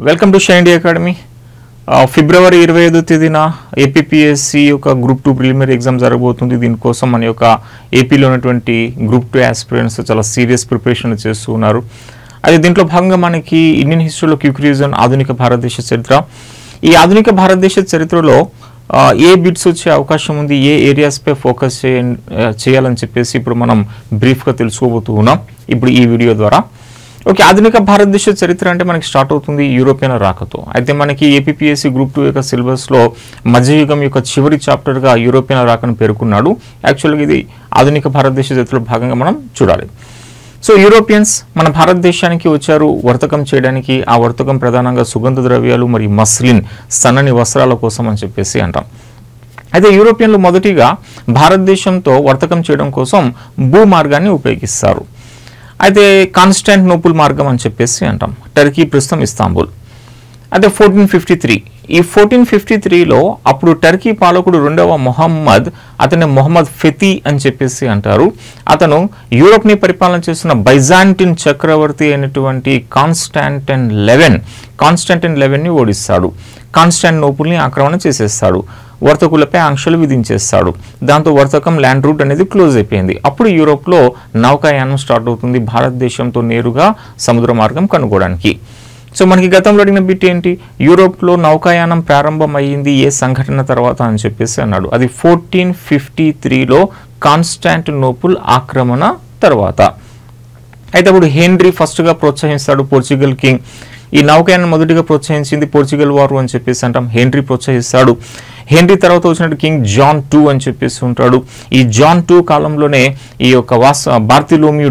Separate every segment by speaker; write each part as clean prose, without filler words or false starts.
Speaker 1: Welcome to Shine India Academy. ఫిబ్రవరి 25వ తేదీన ఏపీపీఎస్సీ యొక్క గ్రూప్ 2 ప్రిలిమినరీ ఎగ్జామ్ జరగబోతుంది. దీనికోసం మన యొక్క ఏపీలో ఉన్నటువంటి గ్రూప్ 2 ఆస్పిరెంట్స్ చాలా సీరియస్ ప్రిపరేషన్ చేస్తూ ఉన్నారు. అయితే దీంట్లో భాగంగా మనకి ఇండియన్ హిస్టరీలో క్విక్ రివిజన్ ఆధునిక భారతదేశ చరిత్ర. ఈ ఆధునిక భారతదేశ చరిత్రలో ఏ బిట్స్ వచ్చే అవకాశం ఉంది, ఏ ఏరియాస్పై ఫోకస్ చేయాలని చెప్పేసి ఇప్పుడు మనం బ్రీఫ్గా తెలుసుకోబోతూ ఉన్నాం ఇప్పుడు ఈ వీడియో ద్వారా. ఓకే, ఆధునిక భారతదేశ చరిత్ర అంటే మనకి స్టార్ట్ అవుతుంది యూరోపియన్ రాకతో. అయితే మనకి ఏపీపీఎస్సీ గ్రూప్ 2 యొక్క సిలబస్లో మధ్యయుగం యొక్క చివరి చాప్టర్గా యూరోపియన్ రాకను పేర్కొన్నాడు. యాక్చువల్గా ఇది ఆధునిక భారతదేశ చరిత్రలో భాగంగా మనం చూడాలి. సో యూరోపియన్స్ మన భారతదేశానికి వచ్చారు వర్తకం చేయడానికి. ఆ వర్తకం ప్రధానంగా సుగంధ ద్రవ్యాలు మరియు మస్లిన్ సన్నని వస్త్రాల కోసం అని చెప్పేసి అంటాం. అయితే యూరోపియన్లు మొదటిగా భారతదేశంతో వర్తకం చేయడం కోసం భూ మార్గాన్ని ఉపయోగిస్తారు. అయితే కాన్స్టాంటినోపుల్ మార్గం అని చెప్పేసి అంటాం. టర్కీ ప్రస్తుతం ఇస్తాంబుల్. అయితే 1453 ఈ 1453లో అప్పుడు టర్కీ పాలకుడు 2వ మొహమ్మద్, అతని మొహమ్మద్ ఫెతి అని చెప్పేసి అంటారు. అతను యూరోప్ని పరిపాలన చేస్తున్న బైజాంటిన్ చక్రవర్తి అయినటువంటి కాన్స్టాంటిన్ లెవెన్ని ఓడిస్తాడు. కాన్స్టాంటినోపుల్ని ఆక్రమణ చేసేస్తాడు. వర్తకులపై ఆంక్షలు విధించేస్తాడు. దాంతో వర్తకం ల్యాండ్ రూట్ అనేది క్లోజ్ అయిపోయింది. అప్పుడు యూరోప్లో నౌకాయానం స్టార్ట్ అవుతుంది భారతదేశంతో నేరుగా సముద్ర మార్గం కనుగోవడానికి. సో మనకి గతంలో అడిగిన బిట్ ఏంటి, యూరోప్లో నౌకాయానం ప్రారంభం అయ్యింది ఏ సంఘటన తర్వాత అని చెప్పేసి అన్నాడు. అది 1453లో కాన్స్టాంటినోపుల్ ఆక్రమణ తర్వాత. అయితే అప్పుడు హెన్రీ ఫస్ట్గా ప్రోత్సహిస్తాడు, పోర్చుగల్ కింగ్. ఈ నౌకాయానం మొదటిగా ప్రోత్సహించింది పోర్చుగల్ వారు అని చెప్పేసి అంటాం. హెన్రీ ప్రోత్సహిస్తాడు. హెన్రీ తర్వాత వచ్చినట్టు కింగ్ జాన్ 2 అని చెప్పేసి ఉంటాడు. ఈ జాన్ 2 కాలంలోనే ఈ యొక్క బార్తిలోమ్యూ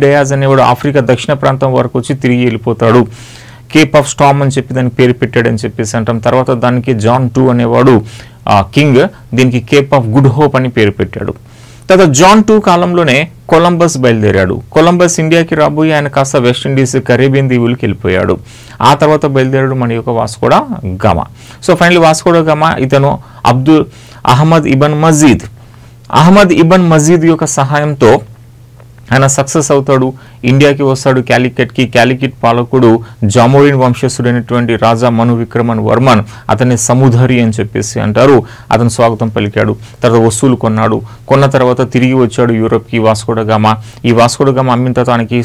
Speaker 1: డయాజ్ అనేవాడు ఆఫ్రికా దక్షిణ ప్రాంతం వరకు వచ్చి తిరిగి వెళ్ళిపోతాడు. కేప్ ఆఫ్ స్టామ్ అని చెప్పి దానికి పేరు పెట్టాడని చెప్పేసి అంటాం. తర్వాత దానికి జాన్ 2 అనేవాడు కింగ్ దీనికి కేప్ ఆఫ్ గుడ్ హోప్ అని పేరు పెట్టాడు. తర్వాత జాన్ 2 కాలంలోనే కొలంబస్ బయలుదేరాడు. కొలంబస్ ఇండియాకి రాబోయి ఆయన కాస్త వెస్టిండీస్ కరేబియన్ దీవులకి వెళ్ళిపోయాడు. ఆ తర్వాత బయలుదేరాడు మన యొక్క వాస్కోడ గామా. సో ఫైనల్లీ వాస్కోడ గామా ఇతను అహ్మద్ ఇబన్ మజీద్ యొక్క సహాయంతో ఆయన సక్సెస్ అవుతాడు. ఇండియాకి వస్తాడు క్యాలికట్కి. క్యాలికట్ పాలకుడు జామోరిన్ వంశస్థుడైనటువంటి రాజా మను విక్రమన్ వర్మన్, అతన్ని సముధరి అని చెప్పేసి అంటారు. అతను స్వాగతం పలికాడు. తర్వాత వస్తువులు కొన్న తర్వాత తిరిగి వచ్చాడు యూరోప్కి వాస్కోడ గామా. ఈ వాస్కోడ గామా అమ్మిన తర్వాత తనకి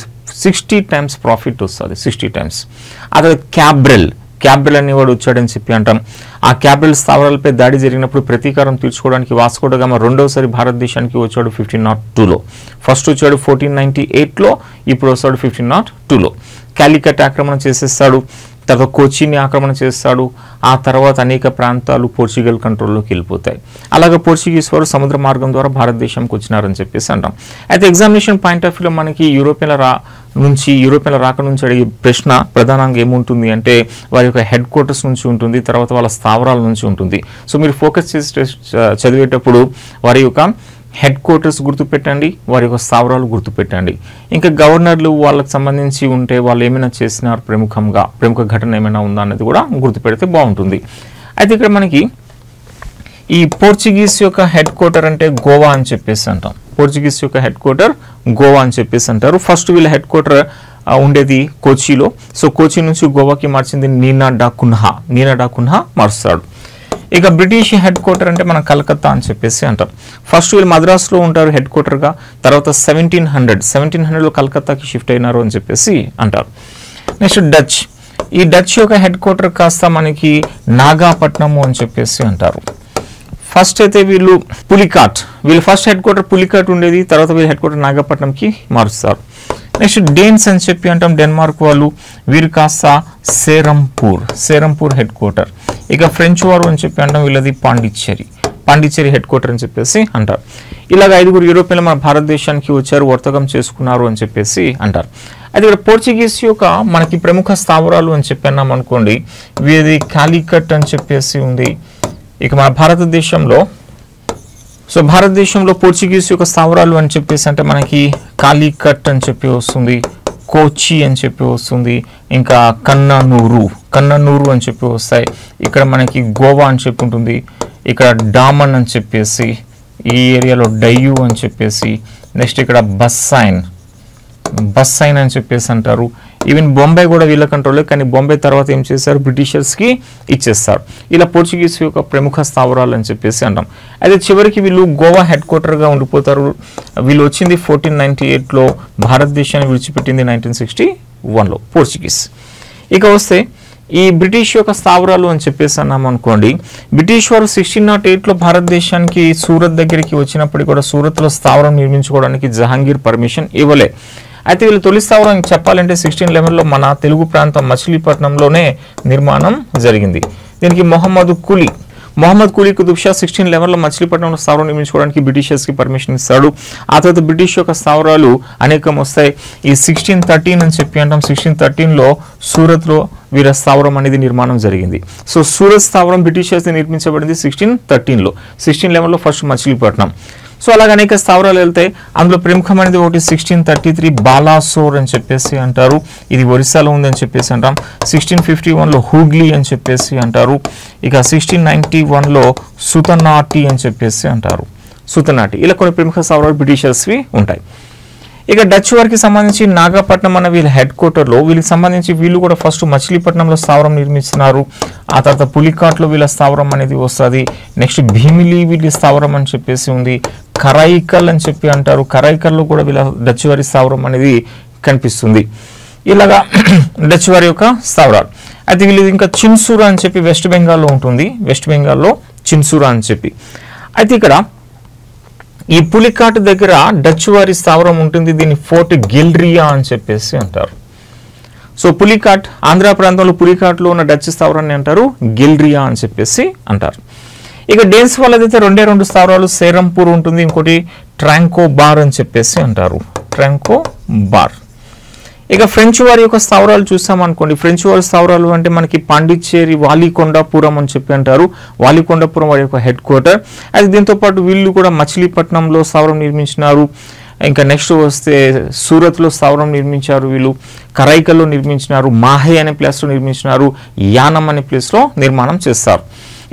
Speaker 1: 60 times ప్రాఫిట్ వస్తుంది. 60 times. అతను క్యాబ్రెల్ అనేవాడు వచ్చాడని చెప్పి అంటాం. ఆ క్యాబ్రెల్ స్థావరాలపై దాడి జరిగినప్పుడు ప్రతీకారం తీర్చుకోవడానికి వాస్కోడ గామా రెండవసారి భారతదేశానికి వచ్చాడు 1502లో. ఫస్ట్ వచ్చాడు 1498లో, ఇప్పుడు వస్తాడు 1502లో. క్యాలికట్ ఆక్రమణ చేసేస్తాడు. తర్వాత కోచిని ఆక్రమణ చేస్తాడు. ఆ తర్వాత అనేక ప్రాంతాలు పోర్చుగల్ కంట్రోల్లోకి వెళ్ళిపోతాయి. అలాగే పోర్చుగీస్ వారు సముద్ర మార్గం ద్వారా భారతదేశంకి వచ్చినారని చెప్పేసి అంటాం. అయితే ఎగ్జామినేషన్ పాయింట్ ఆఫ్ వ్యూలో మనకి యూరోపియన్ల రాక నుంచి అడిగే ప్రశ్న ప్రధానంగా ఏముంటుంది అంటే వారి యొక్క హెడ్ క్వార్టర్స్ నుంచి ఉంటుంది, తర్వాత వాళ్ళ స్థావరాల నుంచి ఉంటుంది. సో మీరు ఫోకస్ చేసి చదివేటప్పుడు వారి యొక్క హెడ్ క్వార్టర్స్ గుర్తుపెట్టండి, వారి యొక్క స్థావరాలు గుర్తుపెట్టండి. ఇంకా గవర్నర్లు వాళ్ళకి సంబంధించి ఉంటే వాళ్ళు ఏమైనా చేసినారు, ప్రముఖ ఘటన ఏమైనా ఉందా అనేది కూడా గుర్తుపెడితే బాగుంటుంది. అయితే ఇక్కడ మనకి ఈ పోర్చుగీస్ యొక్క హెడ్ క్వార్టర్ అంటే గోవా అని చెప్పేసి అంటాం. పోర్చుగీస్ యొక్క హెడ్ క్వార్టర్ గోవా అని చెప్పేసి అంటారు. ఫస్ట్ వీళ్ళ హెడ్ క్వార్టర్ ఉండేది కోచిలో. సో కోచి నుంచి గోవాకి మార్చింది నీనా డా కున్హా మారుస్తాడు. ఇక బ్రిటిష్ హెడ్ క్వార్టర్ అంటే మనం కలకత్తా అని చెప్పేసి అంటాం. ఫస్ట్ వీళ్ళు మద్రాసులో ఉంటారు హెడ్ క్వార్టర్గా. తర్వాత 1700లో కలకత్తాకి షిఫ్ట్ అయినారు అని చెప్పేసి అంటారు. నెక్స్ట్ ఈ డచ్ యొక్క హెడ్ క్వార్టర్ కాస్త మనకి నాగాపట్నము అని చెప్పేసి అంటారు. ఫస్ట్ అయితే వీళ్ళు ఫస్ట్ హెడ్ క్వార్టర్ పులికాట్ ఉండేది. తర్వాత వీళ్ళు హెడ్ క్వార్టర్ నాగపట్నంకి మారుస్తారు. నెక్స్ట్ డేన్స్ అని చెప్పి అంటాం, డెన్మార్క్ వాళ్ళు. వీరు కాస్త సేరంపూర్ హెడ్ క్వార్టర్. ఇక ఫ్రెంచ్ వారు అని చెప్పి అంటాం, వీళ్ళది పాండిచ్చేరి హెడ్ క్వార్టర్ అని చెప్పేసి అంటారు. ఇలాగ 5 యూరోపియన్లు మన భారతదేశానికి వచ్చారు, వర్తకం చేసుకున్నారు అని చెప్పేసి అంటారు. అయితే ఇక్కడ పోర్చుగీస్ యొక్క మనకి ప్రముఖ స్థావరాలు అని చెప్పన్నాం అనుకోండి, వీది కాలికట్ అని చెప్పేసి ఉంది. ఇక మన భారతదేశంలో పోర్చుగీస్ యొక్క స్థావరాలు అని చెప్పేసి అంటే మనకి కాలికట్ అని చెప్పి వస్తుంది, కోచి అని చెప్పి వస్తుంది, ఇంకా కన్ననూరు అని చెప్పి వస్తాయి. ఇక్కడ మనకి గోవా అని చెప్పి ఉంటుంది. ఇక్కడ డామన్ అని చెప్పేసి, ఈ ఏరియాలో డయ్యూ అని చెప్పేసి, నెక్స్ట్ ఇక్కడ బస్సైన్ అని చెప్పేసి అంటారు. ఈవెన్ బొంబాయి కూడా వీళ్ళ కంట్రోలే, కానీ బొంబాయి తర్వాత ఏం చేశారు, బ్రిటిషర్స్కి ఇచ్చేస్తారు. ఇలా పోర్చుగీస్ యొక్క ప్రముఖ స్థావరాలు అని చెప్పేసి అంటాం. అయితే చివరికి వీళ్ళు గోవా హెడ్ క్వార్టర్గా ఉండిపోతారు. వీళ్ళు వచ్చింది 1498లో, భారతదేశాన్ని విడిచిపెట్టింది 1961లో పోర్చుగీస్. ఇక వస్తే ఈ బ్రిటిష్ యొక్క స్థావరాలు అని చెప్పేసి అన్నాం అనుకోండి, బ్రిటిష్ వారు 1608లో భారతదేశానికి సూరత్ దగ్గరికి వచ్చినప్పటికీ కూడా సూరత్లో స్థావరం నిర్మించుకోవడానికి జహాంగీర్ పర్మిషన్ ఇవ్వలే. అయితే వీళ్ళు తొలి స్థావరం చెప్పాలంటే 1611లో మన తెలుగు ప్రాంతం మచిలీపట్నంలోనే నిర్మాణం జరిగింది. దీనికి మొహమ్మద్ కులీ కుతుబ్ షా 1611లో మచిలీపట్నంలో స్థావరం నిర్మించుకోవడానికి బ్రిటిషర్స్కి పర్మిషన్ ఇస్తాడు. ఆ తర్వాత బ్రిటిష్ యొక్క స్థావరాలు అనేకం వస్తాయి. ఈ 1613 అని చెప్పి అంటాం. 1613లో సూరత్లో వీర స్థావరం అనేది నిర్మాణం జరిగింది. సో సూరత్ స్థావరం బ్రిటిషర్స్ నిర్మించబడింది 1613లో. 1611లో ఫస్ట్ మచిలీపట్నం. సో అలాగే అనేక స్థావరాలు వెళ్తాయి. అందులో ప్రముఖమైనది ఒకటి 1633 బాలాసోర్ అని చెప్పేసి అంటారు. ఇది ఒరిస్సాలో ఉందని చెప్పేసి అంటాం. 1651లో హూగ్లీ అని చెప్పేసి అంటారు. ఇక 1691లో సుతనాటి అని చెప్పేసి అంటారు. సుతనాటి ఇలా కొన్ని ప్రముఖ స్థావరాలు బ్రిటిషర్స్వి ఉంటాయి. ఇక డచ్ వారికి సంబంధించి నాగపట్నం అన్న వీళ్ళ హెడ్ క్వార్టర్లో వీళ్ళకి సంబంధించి వీళ్ళు కూడా ఫస్ట్ మచిలీపట్నంలో స్థావరం నిర్మిస్తున్నారు. ఆ తర్వాత పులికాట్లో వీళ్ళ స్థావరం అనేది వస్తుంది. నెక్స్ట్ భీమిలి వీళ్ళ స్థావరం అని చెప్పేసి ఉంది. కరైకల్ అని చెప్పి అంటారు. కరైకల్లో కూడా వీళ్ళ డచ్ వారి స్థావరం అనేది కనిపిస్తుంది. ఇలాగా డచ్ వారి యొక్క స్థావరాలు. అయితే వీళ్ళు ఇంకా చిన్సూరా అని చెప్పి వెస్ట్ బెంగాల్లో ఉంటుంది. వెస్ట్ బెంగాల్లో చిన్సూరా అని చెప్పి. అయితే ఇక్కడ ఈ పులికాట్ దగ్గర డచ్ వారి స్థావరం ఉంటుంది. దీన్ని ఫోర్ట్ గిల్డ్రియా అని చెప్పేసి అంటారు. సో పులికాట్ ఆంధ్ర ప్రాంతంలో పులికాట్లో ఉన్న డచ్ స్థావరాన్ని అంటారు గిల్డ్రియా అని చెప్పేసి అంటారు. ఇక డేన్స్ వాళ్ళదైతే రెండు స్థావరాలు, సేరంపూర్ ఉంటుంది, ఇంకోటి ట్రాంకో బార్ అని చెప్పేసి అంటారు. ట్రాంకో బార్. ఇక ఫ్రెంచ్ వారి యొక్క స్థావరాలు చూసామనుకోండి. ఫ్రెంచ్ వారి స్థావరాలు అంటే మనకి పాండిచ్చేరి వాలికొండాపురం అని చెప్పి అంటారు. వాలికొండాపురం వారి యొక్క హెడ్ క్వార్టర్. అయితే దీంతో పాటు వీళ్ళు కూడా మచిలీపట్నంలో స్థావరం నిర్మించినారు. ఇంకా నెక్స్ట్ వస్తే సూరత్లో స్థావరం నిర్మించారు. వీళ్ళు కరైకల్లో నిర్మించినారు. మాహే అనే ప్లేస్లో నిర్మించినారు. యానం అనే ప్లేస్లో నిర్మాణం చేస్తారు.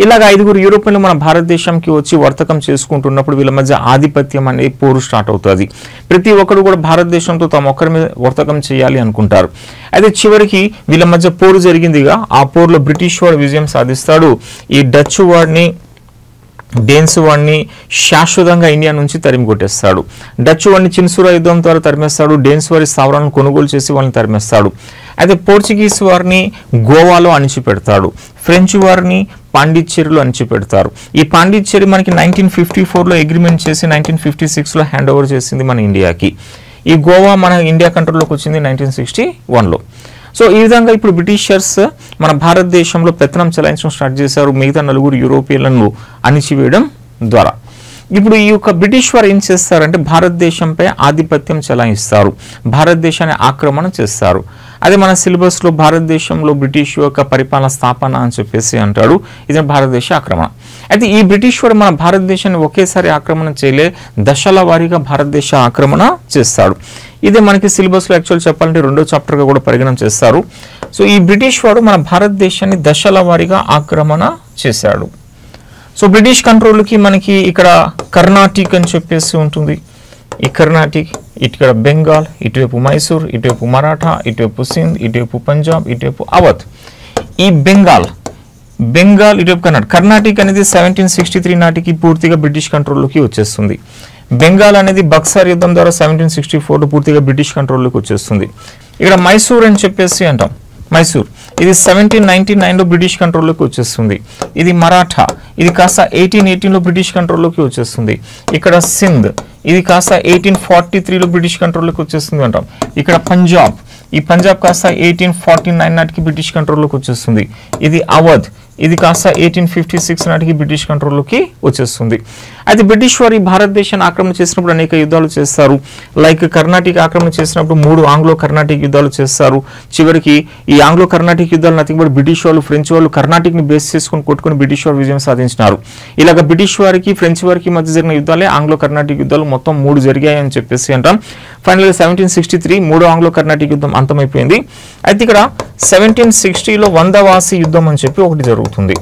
Speaker 1: ఇలాగ 5 యూరోపియన్లు మన భారతదేశంకి వచ్చి వర్తకం చేసుకుంటున్నప్పుడు వీళ్ళ మధ్య ఆధిపత్యం అనే పోరు స్టార్ట్ అవుతుంది. ప్రతి ఒక్కరు కూడా భారతదేశంతో తమ ఒక్కరి మీద వర్తకం చేయాలి అనుకుంటారు. అయితే చివరికి వీళ్ళ మధ్య పోరు జరిగిందిగా. ఆ పోరులో బ్రిటిష్ వాడు విజయం సాధిస్తాడు. ఈ డచ్ వాడిని, డేన్స్ వాడిని శాశ్వతంగా ఇండియా నుంచి తరిమి కొట్టేస్తాడు. డచ్ వాడిని చిన్సూరా యుద్ధం ద్వారా తరిమేస్తాడు. డేన్స్ వారి స్థావరాలను కొనుగోలు చేసి వాళ్ళని తరిమేస్తాడు. అయితే పోర్చుగీస్ వారిని గోవాలో అణిచిపెడతాడు. ఫ్రెంచ్ వారిని పాండిచ్చేరిలో అణిచిపెడతారు. ఈ పాండిచ్చేరి మనకి 1954లో అగ్రిమెంట్ చేసి 1956లో హ్యాండ్ ఓవర్ చేసింది మన ఇండియాకి. ఈ గోవా మన ఇండియా కంట్రోల్లోకి వచ్చింది 1961లో. సో ఈ విధంగా ఇప్పుడు బ్రిటిషర్స్ మన భారతదేశంలో పెత్తనం చెలాయించడం స్టార్ట్ చేశారు. మిగతా 4 యూరోపియన్లను అణిచివేయడం ద్వారా. ఇప్పుడు ఈ యొక్క బ్రిటిష్ వారు ఏం చేస్తారంటే భారతదేశంపై ఆధిపత్యం చెలాయిస్తారు. భారతదేశాన్ని ఆక్రమణ చేస్తారు. అదే మన సిలబస్లో భారతదేశంలో బ్రిటిష్ యొక్క పరిపాలన స్థాపన అని చెప్పేసి అంటాడు. ఇది భారతదేశ ఆక్రమణ. అయితే ఈ బ్రిటిష్ వాడు మన భారతదేశాన్ని ఒకేసారి ఆక్రమణ చేయలే, దశల వారీగా భారతదేశ ఆక్రమణ చేస్తాడు. ఇదే మనకి సిలబస్లో యాక్చువల్ చెప్పాలంటే 2వ చాప్టర్గా కూడా పరిగణన చేస్తారు. సో ఈ బ్రిటిష్ వాడు మన భారతదేశాన్ని దశల వారీగా ఆక్రమణ చేశాడు. సో బ్రిటిష్ కంట్రోల్కి మనకి ఇక్కడ కర్ణాటిక్ అని చెప్పేసి ఉంటుంది. ఈ కర్ణాటిక్, ఇక్కడ బెంగాల్, ఇటువైపు మైసూర్, ఇటువైపు మరాఠా, ఇటువైపు సింధ్, ఇటువైపు పంజాబ్, ఇటువైపు అవధ్. ఈ బెంగాల్ ఇటువైపు కర్ణాటిక్ అనేది 1763 నాటికి పూర్తిగా బ్రిటిష్ కంట్రోల్లోకి వచ్చేస్తుంది. బెంగాల్ అనేది బక్సార్ యుద్ధం ద్వారా 1764లో పూర్తిగా బ్రిటిష్ కంట్రోల్లోకి వచ్చేస్తుంది. ఇక్కడ మైసూర్ అని చెప్పేసి అంటాం. మైసూర్ ఇది 1799లో బ్రిటిష్ కంట్రోల్లోకి వచ్చేస్తుంది. ఇది మరాఠా, ఇది కాస్త 1818లో బ్రిటిష్ కంట్రోల్లోకి వచ్చేస్తుంది. ఇక్కడ సింధ్, ఇది కాస్త 1843లో బ్రిటిష్ కంట్రోల్లోకి వచ్చేస్తుంది అంటాం. ఇక్కడ పంజాబ్, ఈ పంజాబ్ కాస్త 1849 నాటికి బ్రిటిష్ కంట్రోల్లోకి వచ్చేస్తుంది. ఇది అవధ్, ఇది కాస్త 1856 నాటికి బ్రిటిష్ కంట్రోల్లోకి వచ్చేస్తుంది. అయితే బ్రిటిష్ వారు భారతదేశాన్ని ఆక్రమణ చేసినప్పుడు అనేక యుద్ధాలు చేస్తారు. లైక్ కర్ణాటిక్ ఆక్రమణ చేసినప్పుడు 3 ఆంగ్లో కర్ణాటిక్ యుద్ధాలు చేస్తారు. చివరికి ఈ ఆంగ్లో కర్ణాటిక్ యుద్ధాలు నథింగ్ బట్ బ్రిటిష్ వాళ్ళు, ఫ్రెంచ్ వాళ్ళు కర్ణాటిక్ని బేస్ చేసుకుని కొట్టుకుని బ్రిటిష్ వారు విజయం సాధించినారు. ఇలాగ బ్రిటిష్ వారికి ఫ్రెంచ్ వారికి మధ్య జరిగిన యుద్ధాలే ఆంగ్లో కర్ణాటిక్ యుద్ధాలు. మొత్తం 3 జరిగాయి అని చెప్పేసి అంటాం. ఫైనల్గా 1763 3వ ఆంగ్లో కర్ణాటిక్ యుద్ధం అంతమైపోయింది. అయితే ఇక్కడ 1760లో వందవాసి యుద్ధం అని చెప్పి ఒకటి జరుగుతుంది.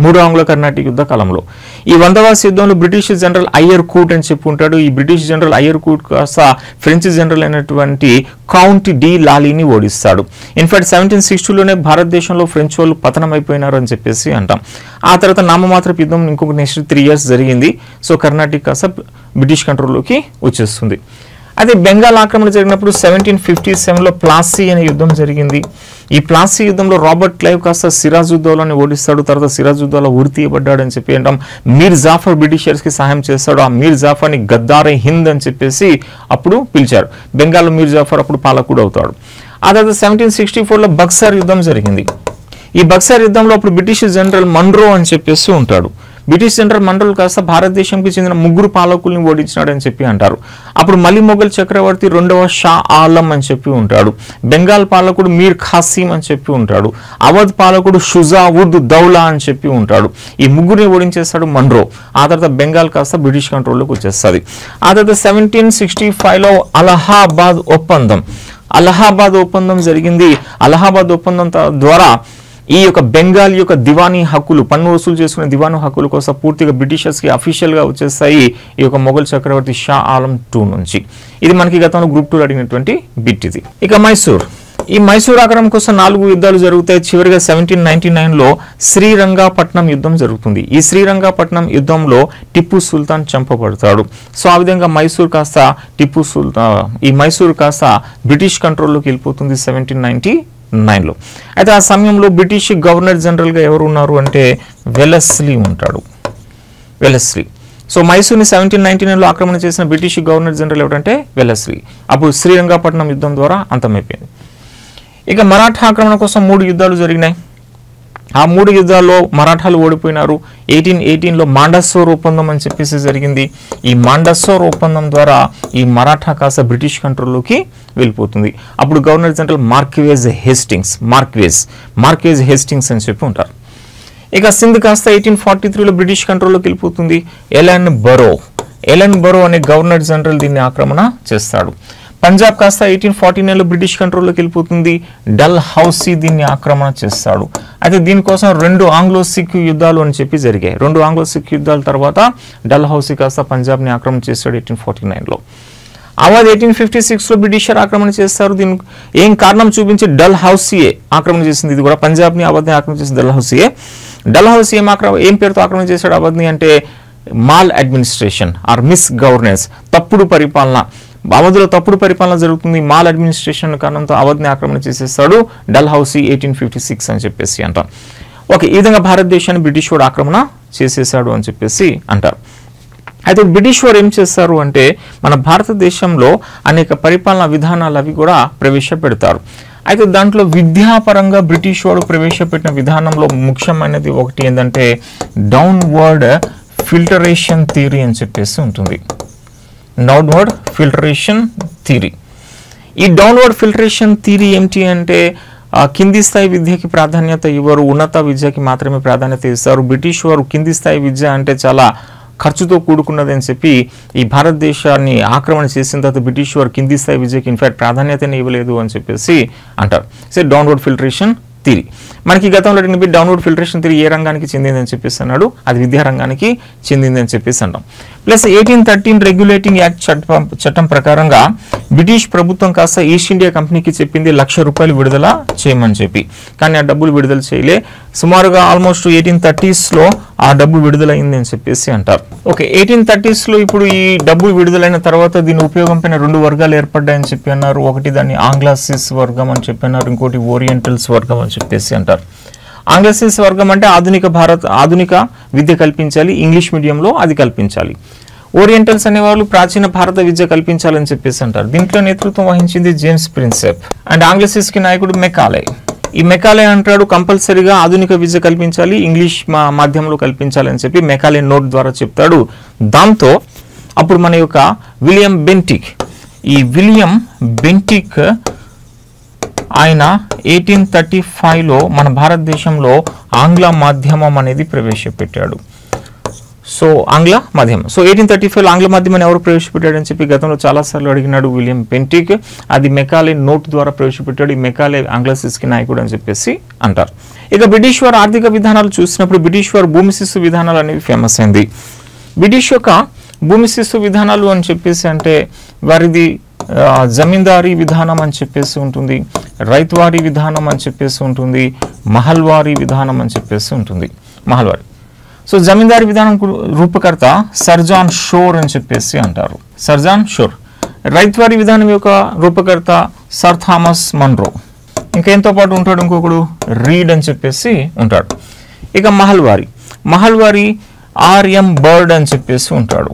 Speaker 1: మూడో ఆంగ్లో కర్ణాటిక్ యుద్ధ కాలంలో. ఈ 100వ యుద్ధంలో బ్రిటిష్ జనరల్ అయ్యర్ కూట్ అని చెప్పి ఉంటాడు. ఈ బ్రిటిష్ జనరల్ అయ్యర్ కూట్ కాస్త ఫ్రెంచ్ జనరల్ అయినటువంటి కౌంట్ డి లాలీని ఓడిస్తాడు. ఇన్ఫాక్ట్ 1760లోనే భారతదేశంలో ఫ్రెంచ్ వాళ్ళు పతనం అయిపోయినారు అని చెప్పేసి అంటాం. ఆ తర్వాత నామమాత్రపు యుద్ధం ఇంకొక నెక్స్ట్ 3 years జరిగింది. సో కర్ణాటిక్ కాస్త బ్రిటిష్ కంట్రోల్లోకి వచ్చేస్తుంది. అదే బెంగాల్ ఆక్రమణ జరిగినప్పుడు 1757లో ప్లాసీ అనే యుద్ధం జరిగింది. ఈ ప్లాసీ యుద్ధంలో రాబర్ట్ క్లైవ్ కాస్త సిరాజుద్దౌలాని ఓడిస్తాడు. తర్వాత సిరాజుద్దౌలా ఉరి తీయబడ్డాడు అని చెప్పి అంటాం. మీర్ జాఫర్ బ్రిటిషర్స్ కి సహాయం చేస్తాడు. ఆ మీర్ జాఫర్ని గద్దారే హింద్ అని చెప్పేసి అప్పుడు పిలిచారు. బెంగాల్లో మీర్ జాఫర్ అప్పుడు పాలకుడు అవుతాడు. ఆ తర్వాత 1764లో బక్సర్ యుద్ధం జరిగింది. ఈ బక్సర్ యుద్ధంలో అప్పుడు బ్రిటిష్ జనరల్ మన్రో అని చెప్పేసి ఉంటాడు. బ్రిటిష్ జనరల్ మన్రో కాస్త భారతదేశంకి చెందిన 3 పాలకుల్ని ఓడించినాడు అని చెప్పి అంటారు. అప్పుడు మళ్ళీ మొఘల్ చక్రవర్తి 2వ షా ఆలం అని చెప్పి ఉంటాడు. బెంగాల్ పాలకుడు మీర్ ఖాసీం అని చెప్పి ఉంటాడు. అవధ్ పాలకుడు షుజా ఉద్ దౌలా అని చెప్పి ఉంటాడు. ఈ 3ని ఓడించేస్తాడు మన్రో. ఆ తర్వాత బెంగాల్ కాస్త బ్రిటిష్ కంట్రోల్లోకి వచ్చేస్తుంది. ఆ తర్వాత 1765లో అలహాబాద్ ఒప్పందం జరిగింది. అలహాబాద్ ఒప్పందం ద్వారా ఈ యొక్క బెంగాల్ యొక్క దివానీ హక్కులు, పన్ను వసూలు చేసుకునే దివానీ హక్కుల కోసం పూర్తిగా బ్రిటిషర్స్కి అఫీషియల్గా వచ్చేస్తాయి ఈ యొక్క మొఘల్ చక్రవర్తి షా ఆలం 2 నుంచి. ఇది మనకి గతంలో గ్రూప్ 2 అడిగినటువంటి బిట్ ఇది. ఇక మైసూర్. ఈ మైసూర్ ఆక్రమణ కోసం 4 యుద్ధాలు జరుగుతాయి. చివరిగా 1799లో శ్రీరంగపట్నం యుద్ధం జరుగుతుంది. ఈ శ్రీరంగపట్నం యుద్ధంలో టిప్పు సుల్తాన్ చంపబడతాడు. సో ఆ విధంగా మైసూర్ కాస్త మైసూర్ కాస్త బ్రిటిష్ కంట్రోల్లోకి వెళ్ళిపోతుంది 1799లో. అయితే ఆ సమయంలో బ్రిటిష్ గవర్నర్ జనరల్గా ఎవరు ఉన్నారు అంటే వెలెస్లీ ఉంటాడు. వెలెస్లీ. సో మైసూర్ని 1799లో ఆక్రమణ చేసిన బ్రిటిష్ గవర్నర్ జనరల్ ఎవరంటే వెలెస్లీ. అప్పుడు శ్రీరంగపట్నం యుద్ధం ద్వారా అంతమైపోయింది. ఇక మరాఠా ఆక్రమణ కోసం 3 యుద్ధాలు జరిగినాయి. ఆ 3 యుద్ధాల్లో మరాఠాలు ఓడిపోయినారు. 1818లో మాండసోర్ ఒప్పందం అని చెప్పేసి జరిగింది. ఈ మాండసోర్ ఒప్పందం ద్వారా ఈ మరాఠా కాస్త బ్రిటిష్ కంట్రోల్లోకి వెళ్ళిపోతుంది. అప్పుడు గవర్నర్ జనరల్ మార్క్వేజ్ హేస్టింగ్స్ అని చెప్పి ఉంటారు. ఇక సింధ్ కాస్త 1843లో బ్రిటిష్ కంట్రోల్లోకి వెళ్ళిపోతుంది. ఎలన్ బరో అనే గవర్నర్ జనరల్ దీన్ని ఆక్రమణ చేస్తాడు. పంజాబ్ కాస్త 1849లో బ్రిటిష్ కంట్రోల్లోకి వెళ్ళిపోతుంది. డల్ హౌసీ దీన్ని ఆక్రమణ చేస్తాడు. అయితే దీనికోసం 2 ఆంగ్లో సిక్ యుద్ధాలు అని చెప్పి జరిగాయి. 2 ఆంగ్లో సిక్ యుద్ధాల తర్వాత డల్ హౌసీ కాస్త పంజాబ్ని ఆక్రమణ చేస్తాడు 1849లో. అవధ్ 1856లో బ్రిటిషర్ ఆక్రమణ చేస్తారు. దీనికి ఏం కారణం చూపించి డల్ హౌసీయే ఆక్రమణ చేసింది. ఇది కూడా పంజాబ్ని అవధ్ని ఆక్రమణ చేసింది డల్ హౌసీయే. డల్ హౌసీ ఏం పేరుతో ఆక్రమణ చేశాడు అవధ్ని అంటే maladministration or misgovernance, తప్పుడు పరిపాలన. అవధ్లో తప్పుడు పరిపాలన జరుగుతుంది. మాల్ అడ్మినిస్ట్రేషన్ కారణంతో అవధ్ని ఆక్రమణ చేసేస్తాడు డల్ హౌసీ 1856 అని చెప్పేసి అంటాం. ఓకే, ఈ విధంగా భారతదేశాన్ని బ్రిటిష్ వాడు ఆక్రమణ చేసేసాడు అని చెప్పేసి అంటారు. అయితే బ్రిటిష్ వారు ఏం చేస్తారు అంటే మన భారతదేశంలో అనేక పరిపాలనా విధానాలు అవి కూడా ప్రవేశపెడతారు. అయితే దాంట్లో విద్యాపరంగా బ్రిటిష్ వాడు ప్రవేశపెట్టిన విధానంలో ముఖ్యమైనది ఒకటి ఏంటంటే డౌన్వర్డ్ ఫిల్టరేషన్ థియరీ అని చెప్పేసి ఉంటుంది. Downward filtration theory. ఈ డౌన్వర్డ్ ఫిల్టరేషన్ థియరీ ఏమిటి అంటే కింది స్థాయి విద్యకి ప్రాధాన్యత ఇవ్వరు, ఉన్నత విద్యకి మాత్రమే ప్రాధాన్యత ఇస్తారు. బ్రిటిష్ వారు కింది స్థాయి విద్య అంటే చాలా ఖర్చుతో కూడుకున్నది అని చెప్పి ఈ భారతదేశాన్ని ఆక్రమణ చేసిన తర్వాత బ్రిటిష్ వారు కింది స్థాయి విద్యకి ఇన్ఫాక్ట్ ప్రాధాన్యతనే ఇవ్వలేదు అని చెప్పేసి అంటారు. So downward filtration theory. మనకి గతంలో అడిగిన డౌన్వర్డ్ ఫిల్టరేషన్ థియరీ ఏ రంగానికి చెందిందని చెప్పేసి అన్నాడు, అది విద్యా రంగానికి చెందిందని చెప్పేసి అంటాం. ప్లస్ 1813 రెగ్యులేటింగ్ యాక్ట్ చట్టం ప్రకారంగా బ్రిటిష్ ప్రభుత్వం కాస్త ఈస్ట్ ఇండియా కంపెనీకి చెప్పింది ₹1,00,000 విడుదల చేయమని చెప్పి, కానీ ఆ డబ్బులు విడుదల చేయలే. సుమారుగా ఆల్మోస్ట్ 1830sలో ఆ డబ్బు విడుదలైంది అని చెప్పేసి అంటారు. ఓకే, 1830sలో ఇప్పుడు ఈ డబ్బు విడుదలైన తర్వాత దీని ఉపయోగం పైన 2 వర్గాలు ఏర్పడ్డాయని చెప్పి అన్నారు. ఒకటి దాన్ని ఆంగ్లాసిస్ వర్గం అని చెప్పి అన్నారు, ఇంకోటి ఓరియంటల్స్ వర్గం అని చెప్పేసి అంటారు. ఆంగ్లసిస్ వర్గం అంటే ఆధునిక విద్య కల్పించాలి, ఇంగ్లీష్ మీడియంలో అది కల్పించాలి. ఓరియంటల్స్ అనేవాళ్ళు ప్రాచీన భారత విద్య కల్పించాలని చెప్పేసి అంటారు. దీంట్లో నేతృత్వం వహించింది జేమ్స్ ప్రిన్సెప్. అండ్ ఆంగ్లసిస్ కి నాయకుడు మెకాలే. ఈ మెకాలే అంటాడు కంపల్సరీగా ఆధునిక విద్య కల్పించాలి, ఇంగ్లీష్ మాధ్యమంలో కల్పించాలి అని చెప్పి మెకాలే నోట్ ద్వారా చెప్తాడు. దాంతో అప్పుడు మన యొక్క విలియం బెంటిక్ ఆయన 1835లో మన భారతదేశంలో ఆంగ్ల మాధ్యమం అనేది ప్రవేశపెట్టాడు. సో ఆంగ్ల మాధ్యమం. సో 1835లో ఆంగ్ల మాధ్యమాన్ని ఎవరు ప్రవేశపెట్టాడని చెప్పి గతంలో చాలాసార్లు అడిగినాడు విలియం బెంటిక్. అది మెకాలే నోట్ ద్వారా ప్రవేశపెట్టాడు. ఈ మెకాలే ఆంగ్లసిస్కి నాయకుడు అని చెప్పేసి అంటారు. ఇక బ్రిటిష్ వారి ఆర్థిక విధానాలు చూసినప్పుడు బ్రిటిష్ వారు భూమి శిస్తు విధానాలు అనేవి ఫేమస్ అయింది. బ్రిటిష్ యొక్క భూమి శిస్తు విధానాలు అని చెప్పేసి అంటే వారిది జమీందారీ విధానం అని చెప్పేసి ఉంటుంది, రైతువారీ విధానం అని చెప్పేసి ఉంటుంది, మహల్వారీ విధానం అని చెప్పేసి ఉంటుంది. మహల్వారీ. సో జమీందారీ విధానం రూపకర్త సర్ జాన్ షోర్ అని చెప్పేసి అంటారు, సర్ జాన్ షోర్. రైతువారీ విధానం యొక్క రూపకర్త సర్ థామస్ మన్రో. ఇంకెంతో పాటు ఉంటాడు ఇంకొకడు రీడ్ అని చెప్పేసి ఉంటాడు. ఇక మహల్వారీ ఆర్ఎం బర్డ్ అని చెప్పేసి ఉంటాడు.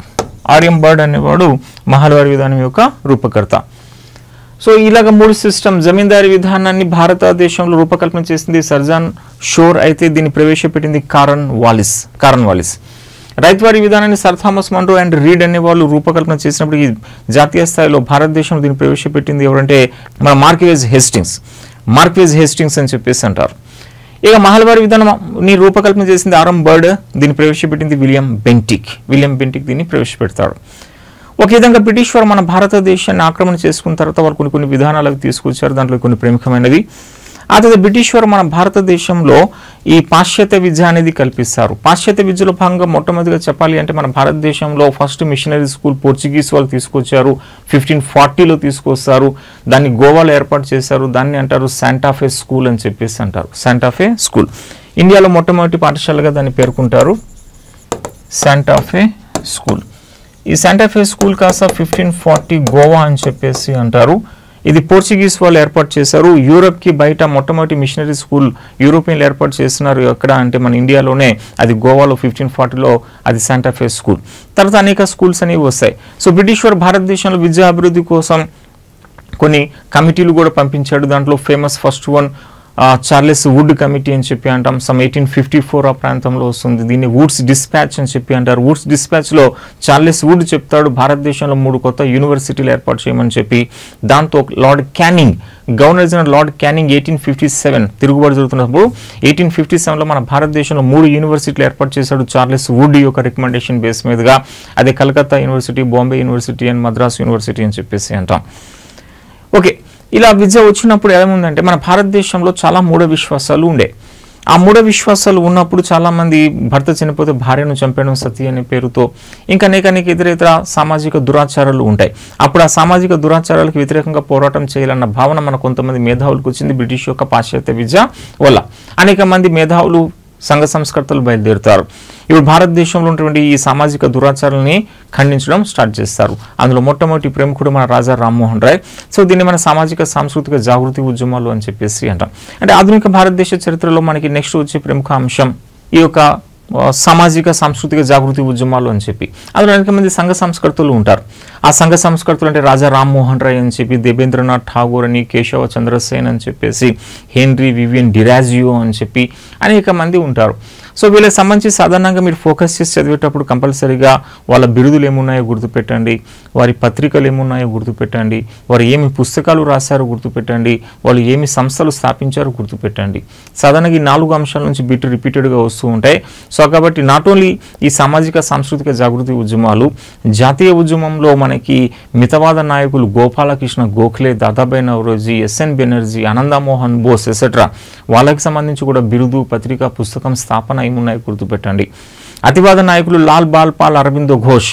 Speaker 1: ఆర్ఎం బర్డ్ అనేవాడు మహల్వారీ విధానం యొక్క రూపకర్త. సో ఇలాగ 3 సిస్టమ్ జమీందారీ విధానాన్ని భారతదేశంలో రూపకల్పన చేసింది సర్ జాన్ షోర్, అయితే దీన్ని ప్రవేశపెట్టింది కారన్ వాలిస్. రైతువారీ విధానాన్ని sir Thomas Munro and Read అనే వాళ్ళు రూపకల్పన చేసినప్పుడు ఈ జాతీయ స్థాయిలో భారతదేశంలో దీన్ని ప్రవేశపెట్టింది ఎవరంటే మన మార్క్వేజ్ హేస్టింగ్స్ అని చెప్పేసి అంటారు. ఇక మహల్వారీ విధానాన్ని రూపకల్పన చేసింది ఆర్ఎం బర్డ్, దీన్ని ప్రవేశపెట్టింది విలియం బెంటిక్ దీన్ని ప్రవేశపెడతాడు. ఒక విధంగా బ్రిటిష్ వారు మన భారతదేశాన్ని ఆక్రమణ చేసుకున్న తర్వాత వాళ్ళు కొన్ని విధానాలకు తీసుకొచ్చారు, దాంట్లో కొన్ని ప్రముఖమైనవి. ఆ తర్వాత బ్రిటిష్ వారు మన భారతదేశంలో ఈ పాశ్చాత్య విద్య అనేది కల్పిస్తారు. పాశ్చాత్య విద్యలో భాగంగా మొట్టమొదటిగా చెప్పాలి అంటే మన భారతదేశంలో ఫస్ట్ మిషనరీ స్కూల్ పోర్చుగీస్ వాళ్ళు తీసుకొచ్చారు, 1540లో తీసుకొస్తారు. దాన్ని గోవాలో ఏర్పాటు చేశారు, దాన్ని అంటారు శాంటాఫే స్కూల్ అని చెప్పేసి అంటారు, శాంటాఫే స్కూల్. ఇండియాలో మొట్టమొదటి పాఠశాలగా దాన్ని పేర్కొంటారు శాంటాఫే స్కూల్. ఈ శాంటాఫే స్కూల్ కాస్త 1540 గోవా అని చెప్పేసి అంటారు. ఇది పోర్చుగీస్ వాళ్ళు ఏర్పాటు చేశారు. యూరోప్కి బయట మొట్టమొదటి మిషనరీ స్కూల్ యూరోపియన్లు ఏర్పాటు చేస్తున్నారు. ఎక్కడ అంటే మన ఇండియాలోనే, అది గోవాలో 1540లో అది శాంటాఫే స్కూల్. తర్వాత అనేక స్కూల్స్ అనేవి వస్తాయి. సో బ్రిటిష్ వారు భారతదేశంలో విద్యా అభివృద్ధి కోసం కొన్ని కమిటీలు కూడా పంపించాడు. దాంట్లో famous first one Charles would committee అని చెప్పి అంటాం. 1854 ఆ ప్రాంతంలో వస్తుంది. దీన్ని వుడ్స్ డిస్పాచ్ అని చెప్పి అంటారు. వుడ్స్ డిస్పాచ్లో చార్లెస్ వుడ్ చెప్తాడు భారతదేశంలో 3 కొత్త యూనివర్సిటీలు ఏర్పాటు చేయమని చెప్పి. దాంతో గవర్నర్ జనరల్ లార్డ్ క్యానింగ్ 1857 తిరుగుబాటు జరుగుతున్నప్పుడు 1857లో మన భారతదేశంలో 3 యూనివర్సిటీలు ఏర్పాటు చేశాడు చార్లెస్ వుడ్ యొక్క రికమెండేషన్ బేస్ మీదుగా. అదే Calcutta university, Bombay university and Madras university అని చెప్పేసి అంటాం. ఓకే, ఇలా విద్య వచ్చినప్పుడు ఏముందంటే మన భారతదేశంలో చాలా మూఢ విశ్వాసాలు ఉండే. ఆ మూఢ విశ్వాసాలు ఉన్నప్పుడు చాలామంది భర్త చనిపోతే భార్యను చంపేయడం సతీ అనే పేరుతో ఇంకా అనేక ఇతర సామాజిక దురాచారాలు ఉంటాయి. అప్పుడు ఆ సామాజిక దురాచారాలకు వ్యతిరేకంగా పోరాటం చేయాలన్న భావన మన కొంతమంది మేధావులకు వచ్చింది బ్రిటిష్ యొక్క పాశ్చాత్య విద్య వల్ల. అనేక మంది మేధావులు సంఘ సంస్కర్తలు బయలుదేరుతారు. ఇప్పుడు భారతదేశంలో ఉన్నటువంటి ఈ సామాజిక దురాచారాలని ఖండించడం స్టార్ట్ చేస్తారు. అందులో మొట్టమొదటి ప్రముఖుడు మన రాజా రామ్మోహన్ రాయ్. సో దీన్ని మన సామాజిక సాంస్కృతిక జాగృతి ఉద్యమాలు అని చెప్పేసి అంటాం. అంటే ఆధునిక భారతదేశ చరిత్రలో మనకి నెక్స్ట్ వచ్చే ప్రముఖ అంశం ఈ యొక్క సామాజిక సాంస్కృతిక జాగృతి ఉద్యమాలు అని చెప్పి. అందులో అనేక మంది సంఘ సంస్కర్తలు ఉంటారు. ఆ సంఘ సంస్కర్తలు అంటే రాజా రామ్మోహన్ రాయ్ అని చెప్పి, దేవేంద్రనాథ్ ఠాగూర్ అని, కేశవ చంద్రసేన్ అని చెప్పేసి, హెన్రీ వివియన్ డిరాజియో అని చెప్పి అనేక మంది ఉంటారు. సో వీళ్ళకి సంబంధించి సాధారణంగా మీరు ఫోకస్ చేసి చదివేటప్పుడు కంపల్సరీగా వాళ్ళ బిరుదులు ఏమున్నాయో గుర్తుపెట్టండి, వారి పత్రికలు ఏమున్నాయో గుర్తుపెట్టండి, వారు ఏమి పుస్తకాలు రాశారో గుర్తుపెట్టండి, వాళ్ళు ఏమి సంస్థలు స్థాపించారో గుర్తుపెట్టండి. సాధారణంగా ఈ 4 అంశాల నుంచి బిట్ రిపీటెడ్గా వస్తూ ఉంటాయి. సో కాబట్టి నాట్ ఓన్లీ ఈ సామాజిక సాంస్కృతిక జాగృతి ఉద్యమాలు, జాతీయ ఉద్యమంలో మనకి మితవాద నాయకులు గోపాలకృష్ణ గోఖలే, దాదాబాయి నవరోజీ, ఎస్ఎన్ బెనర్జీ, ఆనందమోహన్ బోస్ ఎసెట్రా వాళ్ళకి సంబంధించి కూడా బిరుదు, పత్రిక, పుస్తకం, స్థాపన ఏమున్నాయో గుర్తుపెట్టండి. అతివాద నాయకులు లాల్ బాల్ పాల్, అరవిందో ఘోష్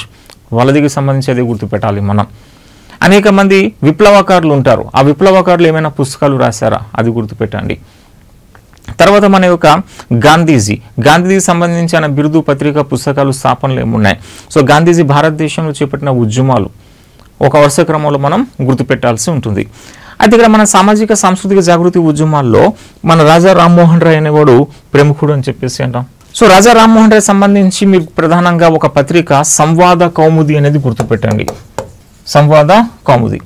Speaker 1: వాళ్ళదికి సంబంధించి అదే గుర్తుపెట్టాలి మనం. అనేక మంది విప్లవకారులు ఉంటారు. ఆ విప్లవకారులు ఏమైనా పుస్తకాలు రాశారా అది గుర్తుపెట్టండి. తర్వాత మన యొక్క గాంధీజీ సంబంధించిన బిరుదు, పత్రిక, పుస్తకాలు, స్థాపనలు ఏమున్నాయి. సో గాంధీజీ భారతదేశంలో చేపట్టిన ఉద్యమాలు ఒక వరుస క్రమంలో మనం గుర్తుపెట్టాల్సి ఉంటుంది. అయితే ఇక్కడ మన సామాజిక సాంస్కృతిక జాగృతి ఉద్యమాల్లో మన రాజా రామ్మోహన్ రాయ్ అనేవాడు ప్రముఖుడు అని చెప్పేసి అంటాం. సో రాజా రామ్మోహన్ రాయ్ సంబంధించి మీకు ప్రధానంగా ఒక పత్రిక సంవాద కౌముది అనేది గుర్తుపెట్టండి. సంవాద కౌముది.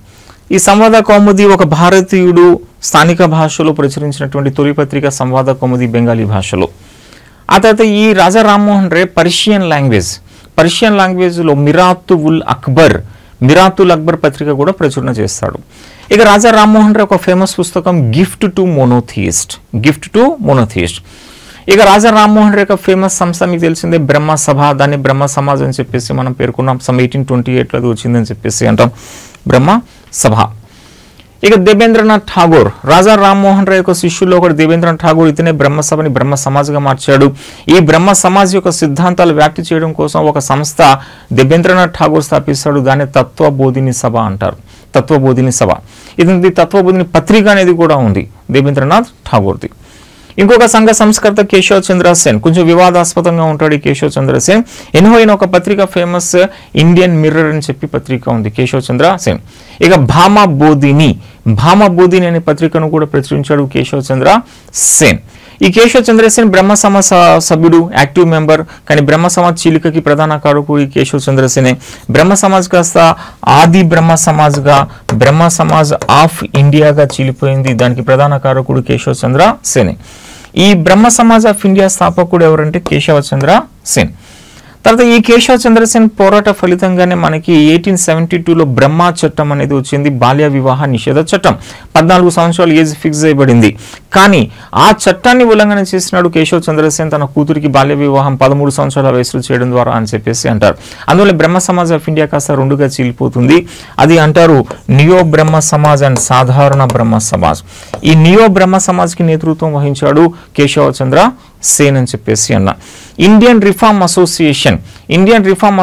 Speaker 1: ఈ సంవాద కౌముది ఒక భారతీయుడు స్థానిక భాషలో ప్రచురించినటువంటి తొలి పత్రిక సంవాద కౌముది బెంగాలీ భాషలో. ఆ తర్వాత ఈ రాజా రామ్మోహన్ రాయ్ పర్షియన్ లాంగ్వేజ్లో మిరాతుల్ అక్బర్ పత్రిక కూడా ప్రచురణ చేస్తాడు. ఇక రాజా రామ్మోహన్ రాయ్ ఒక ఫేమస్ పుస్తకం గిఫ్ట్ టు మోనోథియిస్ట్. ఇక రాజా రామ్మోహన్ రాయ్ యొక్క ఫేమస్ సంస్థ మీకు తెలిసిందే బ్రహ్మ సభ, దాన్ని బ్రహ్మ సమాజ్ అని చెప్పేసి మనం పేర్కొన్నాం. 1828లో వచ్చిందని చెప్పేసి అంటాం బ్రహ్మ సభ. ఇక దేవేంద్రనాథ్ ఠాగూర్, రాజా రామ్మోహన్ రాయ్ యొక్క శిష్యుల్లో ఒకటి దేవేంద్రనాథ్ ఠాగూర్. ఇతనే బ్రహ్మసభని బ్రహ్మ సమాజ్గా మార్చాడు. ఈ బ్రహ్మ సమాజ్ యొక్క సిద్ధాంతాలు వ్యాప్తి చేయడం కోసం ఒక సంస్థ దేవేంద్రనాథ్ ఠాగూర్ స్థాపిస్తాడు. దాన్ని తత్వబోధిని సభ అంటారు. తత్వబోధిని సభ. ఇది తత్వబోధిని పత్రిక అనేది కూడా ఉంది దేవేంద్రనాథ్ ఠాగూర్ది. ఇంకొక సంఘ సంస్కర్త కేశవ్ చంద్ర సేన్, కొంచెం వివాదాస్పదంగా ఉంటాడు ఈ కేశవ్ చంద్ర సేన్. ఎన్నో ఒక పత్రిక ఫేమస్ ఇండియన్ మిర్రర్ అని చెప్పి పత్రిక ఉంది కేశవ్ చంద్ర సేన్. ఇక భామబోధిని అనే పత్రికను కూడా ప్రచురించాడు కేశవ్ చంద్ర సేన్. ఈ కేశవ్ చంద్ర సేన్ బ్రహ్మ సమాజ్ సభ్యుడు, యాక్టివ్ మెంబర్. కానీ బ్రహ్మ సమాజ్ చీలికకి ప్రధాన కారకుడు ఈ కేశవ్ చంద్ర సేనే. బ్రహ్మ సమాజ్ కాస్త ఆది బ్రహ్మ సమాజ్గా బ్రహ్మ సమాజ్ ఆఫ్ ఇండియాగా చీలిపోయింది. దానికి ప్రధాన కారకుడు కేశవ్ చంద్ర సేనే. ఈ బ్రహ్మ సమాజ్ ఆఫ్ ఇండియా స్థాపకుడు ఎవరంటే కేశవ చంద్ర సేన్. తర్వాత ఈ కేశవ చంద్ర సేన్ పోరాట ఫలితంగానే మనకి 1872లో బ్రహ్మ చట్టం అనేది వచ్చింది. బాల్య వివాహ నిషేధ చట్టం. 14 సంవత్సరాలు ఏజ్ ఫిక్స్ చేయబడింది. కానీ ఆ చట్టాన్ని ఉల్లంఘన చేసినాడు కేశవ చంద్ర సేన్ తన కూతురికి బాల్య వివాహం 13 సంవత్సరాల వయసులో చేయడం ద్వారా అని చెప్పేసి అంటారు. అందువల్ల బ్రహ్మ సమాజ్ ఆఫ్ ఇండియా కాస్త రెండుగా చీలిపోతుంది. అది అంటారు నియో బ్రహ్మ సమాజ్ అండ్ సాధారణ బ్రహ్మ సమాజ్. ఈ నియో బ్రహ్మ సమాజ్కి నేతృత్వం వహించాడు కేశవ చంద్ర సేన్ అని చెప్పేసి అన్న. ఇండియన్ రిఫార్మ్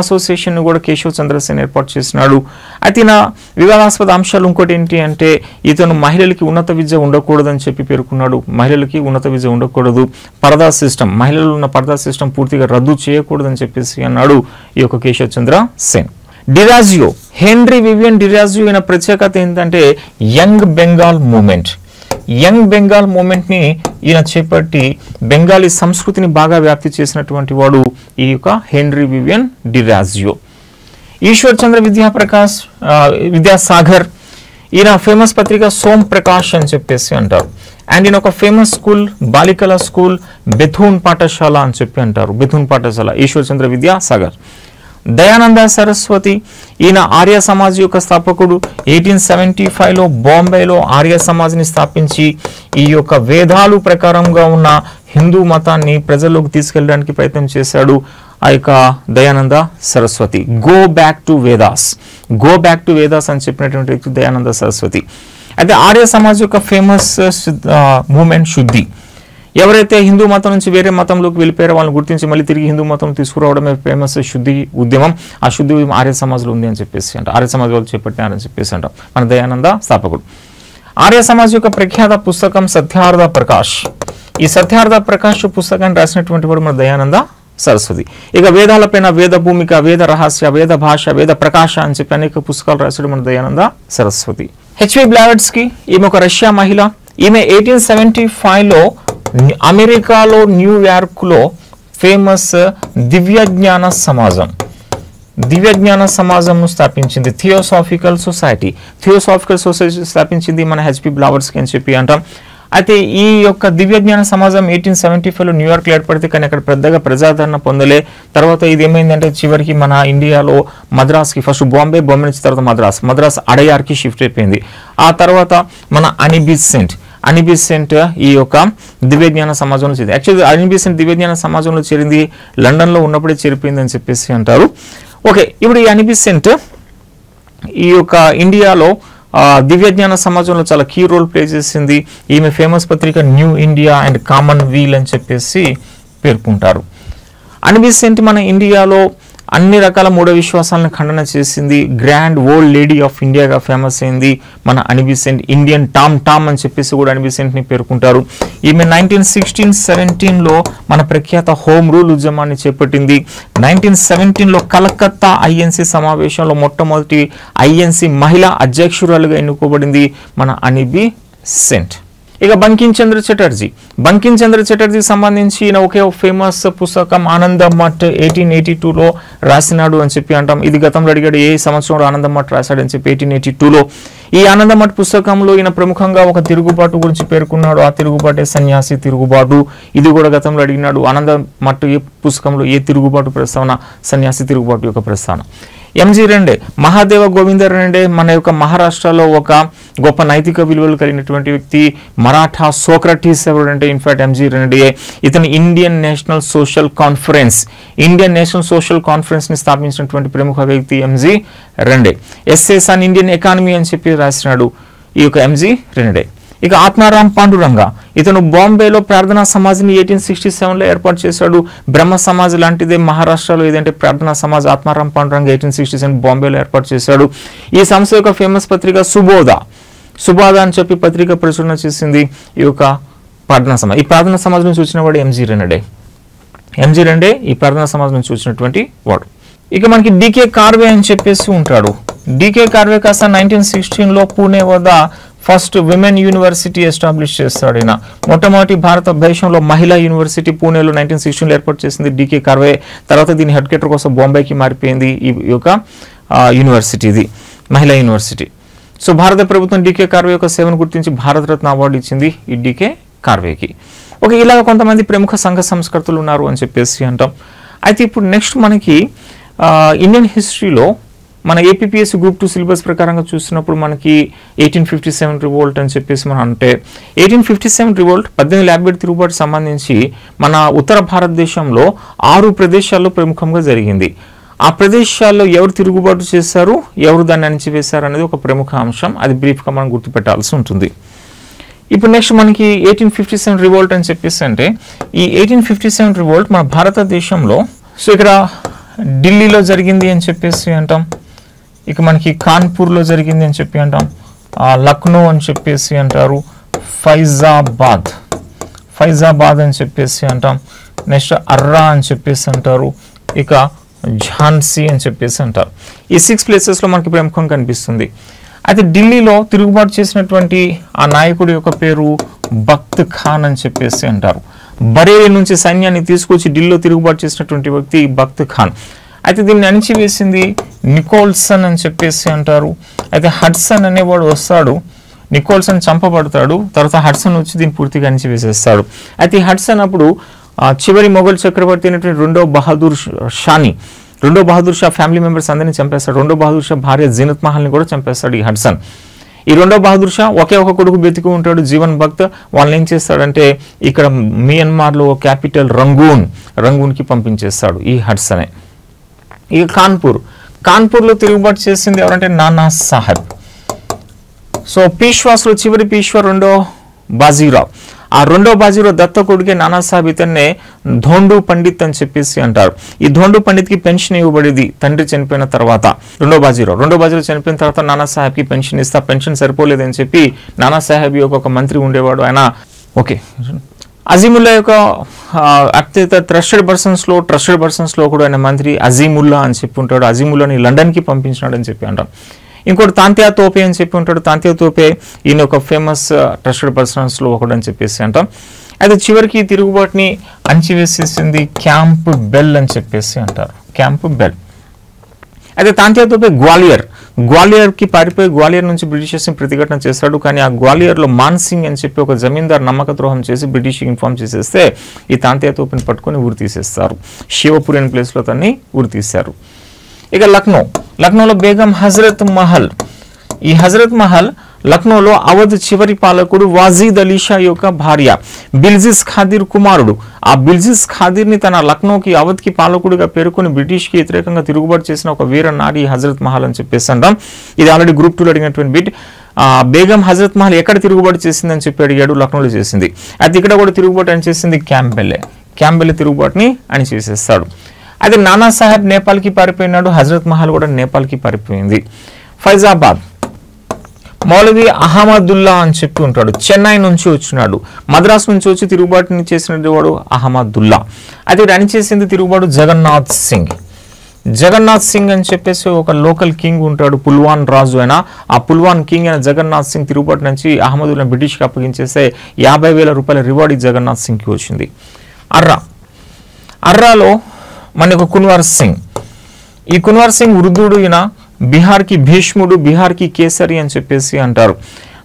Speaker 1: అసోసియేషన్ కూడా కేశవ్ చంద్ర సేన్ ఏర్పాటు చేసినాడు. అయితే నా వివాదాస్పద అంశాలు ఇంకోటి ఏంటి అంటే ఇతను మహిళలకి ఉన్నత విద్య ఉండకూడదని చెప్పి పేర్కొన్నాడు. మహిళలకి ఉన్నత విద్య ఉండకూడదు, పరదా సిస్టమ్, మహిళలు ఉన్న పరదా సిస్టమ్ పూర్తిగా రద్దు చేయకూడదని చెప్పేసి అన్నాడు ఈ యొక్క Keshav Chandra Sen. Derozio, Henry Vivian Derozio ఈయన ప్రత్యేకత ఏంటంటే young Bengal movement. Young Bengal movement ని ఈయన చేపట్టి బెంగాలీ సంస్కృతిని బాగా వ్యాప్తి చేసినటువంటి వాడు ఈ యొక్క హెన్రీ వివియన్ డిరాజియో. ఈశ్వర్ చంద్ర విద్యాసాగర్, ఈయన ఫేమస్ పత్రిక సోమ్ ప్రకాష్ అని చెప్పేసి అంటారు. అండ్ ఈయన ఒక ఫేమస్ స్కూల్ బాలికల స్కూల్ బెథూన్ పాఠశాల అని చెప్పి అంటారు. బెథూన్ పాఠశాల ఈశ్వర్ చంద్ర విద్యాసాగర్. దయానంద సరస్వతి, ఈయన ఆర్య సమాజ్ యొక్క స్థాపకుడు. 1875లో బాంబేలో ఆర్య సమాజ్ని స్థాపించి ఈ యొక్క వేదాలు ప్రకారంగా ఉన్న హిందూ మతాన్ని ప్రజల్లోకి తీసుకెళ్ళడానికి ప్రయత్నం చేశాడు ఆ యొక్క Dayananda Saraswati. Go back to Vedas అని చెప్పినటువంటి వ్యక్తి దయానంద సరస్వతి. అయితే ఆర్య సమాజ్ యొక్క ఫేమస్ మూమెంట్ శుద్ధి. ఎవరైతే హిందూ మతం నుంచి వేరే మతంలోకి వెళ్ళిపోయారో వాళ్ళని గుర్తించి మళ్ళీ తిరిగి హిందూ మతం తీసుకురావడమే ఫేమస్ శుద్ధి ఉద్యమం. ఆ శుద్ధి ఉద్యమం ఆర్య సమాజ్లో ఉంది అని చెప్పేసి అంటారు. ఆర్య సమాజ్ వాళ్ళు చేపట్టినారని చెప్పేసి అంటాం. మన దయానంద స్థాపకుడు. ఆర్య సమాజ్ యొక్క ప్రఖ్యాత పుస్తకం సత్యార్థ ప్రకాష్. ఈ సత్యార్థ ప్రకాష్ పుస్తకాన్ని రాసినటువంటి వాడు మన దయానంద సరస్వతి. ఇక వేదాలపైన వేద భూమిక, వేద రహస్య, వేద భాష, వేద ప్రకాశ అని చెప్పి అనేక పుస్తకాలు రాశాడు మన దయానంద సరస్వతి. హెచ్వి బ్లావెట్స్కీ, ఈమె ఒక రష్యా మహిళ. ఈమె 1875లో అమెరికాలో న్యూయార్క్లో ఫేమస్ దివ్యజ్ఞాన సమాజంను స్థాపించింది. థియోసాఫికల్ సొసైటీ స్థాపించింది మన హెచ్పి బ్లావెట్స్కీ అని చెప్పి అంటాం. అయితే ఈ యొక్క దివ్యజ్ఞాన సమాజం 1875లో న్యూయార్క్లో ఏర్పడితే కానీ అక్కడ పెద్దగా ప్రజాదరణ పొందలే. తర్వాత ఇది ఏమైందంటే చివరికి మన ఇండియాలో మద్రాస్కి, ఫస్ట్ బాంబే నుంచి తర్వాత మద్రాస్ అడయార్కి షిఫ్ట్ అయిపోయింది. ఆ తర్వాత మన అనిబిసెంట్ ఈ యొక్క దివ్యజ్ఞాన సమాజంలో చేరింది. యాక్చువల్లీ అనిబిసెంట్ దివ్యజ్ఞాన సమాజంలో చేరింది లండన్లో ఉన్నప్పుడే చేరిపోయింది అని చెప్పేసి అంటారు. ఓకే, ఇప్పుడు ఈ అనిబిసెంట్ ఈ యొక్క ఇండియాలో దివ్యజ్ఞాన సమాజంలో చాలా కీ రోల్ ప్లే చేసింది. ఈమె ఫేమస్ పత్రిక New India and Commonweal అని చెప్పేసి పేర్కొంటారు. అనిబిసెంట్ మన ఇండియాలో అన్ని రకాల మూఢ విశ్వాసాలను ఖండన చేసింది. గ్రాండ్ ఓల్డ్ లేడీ ఆఫ్ ఇండియాగా ఫేమస్ అయింది మన అనిబిసెంట్. ఇండియన్ టామ్ అని చెప్పేసి కూడా అనిబిసెంట్ని పేర్కొంటారు. ఈమె 1916-17లో మన ప్రఖ్యాత హోమ్ రూల్ ఉద్యమాన్ని చేపట్టింది. 1917లో కలకత్తా ఐఎన్సి సమావేశంలో మొట్టమొదటి ఐఎన్సి మహిళా అధ్యక్షురాలుగా ఎన్నుకోబడింది మన అనిబిసెంట్. ఇక బంకిం చంద్ర చటర్జీ సంబంధించి ఈయన ఒకే ఫేమస్ పుస్తకం ఆనందమఠ్ 1882లో రాసినాడు అని చెప్పి అంటాం. ఇది గతంలో అడిగాడు ఏ సంవత్సరంలో ఆనందమఠ్ రాశాడని చెప్పి 1882లో. ఈ ఆనందమఠ్ పుస్తకంలో ఈయన ప్రముఖంగా ఒక తిరుగుబాటు గురించి పేర్కొన్నాడు. ఆ తిరుగుబాటే సన్యాసి తిరుగుబాటు. ఇది కూడా గతంలో అడిగినాడు. ఆనందమఠ్ ఏ పుస్తకంలో ఏ తిరుగుబాటు ప్రస్తావన? సన్యాసి తిరుగుబాటు యొక్క ప్రస్తావన. ఎంజి రెండే, మహాదేవ గోవింద రెండే మన యొక్క మహారాష్ట్రలో ఒక గొప్ప నైతిక విలువలు కలిగినటువంటి వ్యక్తి. మరాఠా సోక్రటీస్ ఎవరంటే ఇన్ఫాక్ట్ ఎంజి రెండే. ఇతను ఇండియన్ నేషనల్ సోషల్ కాన్ఫరెన్స్ ని స్థాపించినటువంటి ప్రముఖ వ్యక్తి ఎంజి రెండే. ఎస్ఎస్ ఆన్ ఇండియన్ ఎకానమీ అని చెప్పి రాసినాడు. ఈ యొక్క ఎంజి రెనడే. ఇక ఆత్మారాం పాండురంగ, ఇతను బాంబేలో ప్రార్థనా సమాజ్ని 1867లో ఏర్పాటు చేశాడు. బ్రహ్మ సమాజ్ లాంటిదే మహారాష్ట్రలో ఏదంటే ప్రార్థనా సమాజ్. ఆత్మారాం పాండురంగ 1867 బాంబేలో ఏర్పాటు చేశాడు. ఈ సంస్థ యొక్క ఫేమస్ పత్రిక సుబోధ అని చెప్పి పత్రిక ప్రచురణ చేసింది ఈ యొక్క ప్రార్థనా సమాజ్. ఈ ప్రార్థనా సమాజ్ నుంచి వచ్చిన వాడు ఎంజి రెనడే ఈ ప్రార్థనా సమాజ్ నుంచి వచ్చినటువంటి వాడు. ఇక మనకి డికే కార్వే అని చెప్పేసి ఉంటాడు. డికే కార్వే కాస్త 1916లో పూణే వద్ద ఫస్ట్ విమెన్ యూనివర్సిటీ ఎస్టాబ్లిష్ చేస్తాడు. ఈయన మొట్టమొదటి భారతదేశంలో మహిళా యూనివర్సిటీ పూణేలో 1916లో ఏర్పాటు చేసింది డికే కార్వే. తర్వాత దీని హెడ్ క్వార్టర్ కోసం బాంబేకి మారిపోయింది ఈ యొక్క యూనివర్సిటీ, ఇది మహిళా యూనివర్సిటీ. సో భారత ప్రభుత్వం డికే కార్వే యొక్క సేవను గుర్తించి భారతరత్న అవార్డు ఇచ్చింది ఈ డికే కార్వేకి. ఓకే, ఇలాగ కొంతమంది ప్రముఖ సంఘ సంస్కర్తలు ఉన్నారు అని చెప్పేసి అంటాం. అయితే ఇప్పుడు నెక్స్ట్ మనకి ఇండియన్ హిస్టరీలో మన ఏపీపీఎస్సీ గ్రూప్ 2 సిలబస్ ప్రకారంగా చూసినప్పుడు మనకి 1857 రివోల్ట్ అని చెప్పేసి మనం అంటే 1857 రివోల్ట్ 1857 తిరుగుబాటు సంబంధించి మన ఉత్తర భారతదేశంలో 6 ప్రదేశాల్లో ప్రముఖంగా జరిగింది. ఆ ప్రదేశాల్లో ఎవరు తిరుగుబాటు చేశారు, ఎవరు దాన్ని అణిచివేశారు అనేది ఒక ప్రముఖ అంశం. అది బ్రీఫ్గా మనం గుర్తుపెట్టాల్సి ఉంటుంది. ఇప్పుడు నెక్స్ట్ మనకి 1857 రివోల్ట్ అని చెప్పేసి అంటే ఈ 1857 రివోల్ట్ మన భారతదేశంలో సో ఇక్కడ ఢిల్లీలో జరిగింది అని చెప్పేసి అంటాం. ఇక మనకి కాన్పూర్లో జరిగింది అని చెప్పి అంటాం. లక్నో అని చెప్పేసి అంటారు. ఫైజాబాద్ అని చెప్పేసి అంటాం. నెక్స్ట్ అర్రా అని చెప్పేసి అంటారు. ఇక ఝాన్సీ అని చెప్పేసి అంటారు. ఈ 6 ప్లేసెస్లో మనకి ప్రముఖం కనిపిస్తుంది. అయితే ఢిల్లీలో తిరుగుబాటు చేసినటువంటి ఆ నాయకుడి యొక్క పేరు బఖ్త్ ఖాన్ అని చెప్పేసి అంటారు. బరేలీ నుంచి సైన్యాన్ని తీసుకొచ్చి ఢిల్లీలో తిరుగుబాటు చేసినటువంటి వ్యక్తి బఖ్త్ ఖాన్. అయితే దీన్ని అణిచివేసింది నికోల్సన్ అని చెప్పేసి అంటారు. అయితే హడ్సన్ అనేవాడు వస్తాడు, నికోల్సన్ చంపబడతాడు, తర్వాత హడ్సన్ వచ్చి దీన్ని పూర్తిగా అణిచివేసేస్తాడు. అయితే ఈ హడ్సన్ అప్పుడు చివరి మొఘల్ చక్రవర్తి అయినటువంటి రెండో బహదూర్ షా ఫ్యామిలీ మెంబర్స్ అందరినీ చంపేస్తాడు. రెండో బహదూర్ షా భార్య జీనత్ మహల్ని కూడా చంపేస్తాడు ఈ హడ్సన్. ఈ రెండో బహదూర్ షా ఒకే ఒక కొడుకు బతికి ఉంటాడు, జీవన్ భక్త్. వాళ్ళని ఏం చేస్తాడంటే ఇక్కడ మియన్మార్లో క్యాపిటల్ రంగూన్కి పంపించేస్తాడు ఈ హడ్సనే. ఇక కాన్పూర్లో తిరుగుబాటు చేసింది ఎవరంటే నానా సాహెబ్. సో పీష్వాస్లో చివరి పీష్వా రెండో బాజీరావ్. ఆ రెండో బాజీరావ్ దత్త కొడుకే నానా సాహెబ్, ఇతన్నే ధోండు పండిత్ అని చెప్పేసి అంటారు. ఈ ధోండు పండిత్కి పెన్షన్ ఇవ్వబడేది తండ్రి చనిపోయిన తర్వాత. రెండో బాజీరావ్ చనిపోయిన తర్వాత నానా సాహెబ్కి పెన్షన్ ఇస్తా, పెన్షన్ సరిపోలేదని చెప్పి నానా సాహెబ్ యొక్క ఒక మంత్రి ఉండేవాడు ఆయన. ఓకే, అజీముల్లా యొక్క అత్యంత ట్రస్టెడ్ పర్సన్స్లో కూడా ఆయన మంత్రి అజీముల్లా అని చెప్పి ఉంటాడు. అజీముల్లాని లండన్కి పంపించినాడు అని చెప్పి అంటాం. ఇంకోటి తాంత్యా తోపే అని చెప్పి ఉంటాడు. తాంత్యా తోపే ఈయన ఒక ఫేమస్ ట్రస్టెడ్ పర్సన్స్లో ఒకడు అని చెప్పేసి అంటాం. అయితే చివరికి తిరుగుబాటుని అణిచివేసేసింది క్యాంప్ బెల్ అని చెప్పేసి అంటారు. Camp bell. అయితే తాంత్యా తోపే గ్వాలియర్కి పారిపోయి గ్వాలియర్ నుంచి బ్రిటిషర్స్ని ప్రతిఘటన చేస్తాడు. కానీ ఆ గ్వాలియర్లో మాన్ సింగ్ అని చెప్పి ఒక జమీందార్ నమ్మక ద్రోహం చేసి బ్రిటిష్కి ఇన్ఫార్మ్ చేసేస్తే ఈ తాంత్యా తోపుని పట్టుకొని ఊరి తీసేస్తారు. శివపురి అనే ప్లేస్లో తన్ని ఊరి తీశారు. ఇక లక్నోలో బేగం హజరత్ మహల్. ఈ హజరత్ మహల్ లక్నోలో అవధ్ చివరి పాలకుడు వాజీద్ అలీ షా యొక్క భార్య బిల్జిస్ ఖాదిర్ కుమారుడు. ఆ బిల్జిస్ ఖాదిర్ని తన లక్నోకి అవధ్కి పాలకుడిగా పేర్కొని బ్రిటిష్కి వ్యతిరేకంగా తిరుగుబాటు చేసిన ఒక వీర నారి హజరత్ మహల్ అని చెప్పేసి అంటాం. ఇది ఆల్రెడీ గ్రూప్ 2లో అడిగినటువంటి బిట్. బేగం హజరత్ మహల్ ఎక్కడ తిరుగుబాటు చేసిందని చెప్పి అడిగాడు. లక్నోలో చేసింది. అయితే ఇక్కడ కూడా తిరుగుబాటు అని చేసింది క్యాంబెల్లే తిరుగుబాటుని అని చేసేస్తాడు. అయితే నానా సాహెబ్ నేపాల్కి పారిపోయినాడు. హజరత్ మహల్ కూడా నేపాల్కి పారిపోయింది. ఫైజాబాద్ మౌలవి అహ్మదుల్లా అని చెప్పి ఉంటాడు. చెన్నై నుంచి వచ్చినాడు. మద్రాస్ నుంచి వచ్చి తిరుగుబాటుని చేసిన వాడు అహ్మదుల్లా. అయితే అణి చేసింది తిరుగుబాటు జగన్నాథ్ సింగ్ అని చెప్పేసి ఒక లోకల్ కింగ్ ఉంటాడు. పుల్వాన్ రాజు అయినా ఆ పుల్వాన్ కింగ్ అయిన జగన్నాథ్ సింగ్ తిరుగుబాటు నుంచి అహ్మదుల్లా బ్రిటిష్కి అప్పగించేస్తే 50,000 రూపాయల రివార్డ్ ఈ జగన్నాథ్ సింగ్కి వచ్చింది. అర్రాలో మనకు కున్వర్ సింగ్. ఈ కున్వర్ సింగ్ వృద్ధుడు. ఈయన బీహార్కి భీష్ముడు, బీహార్కి కేసరి అని చెప్పేసి అంటారు.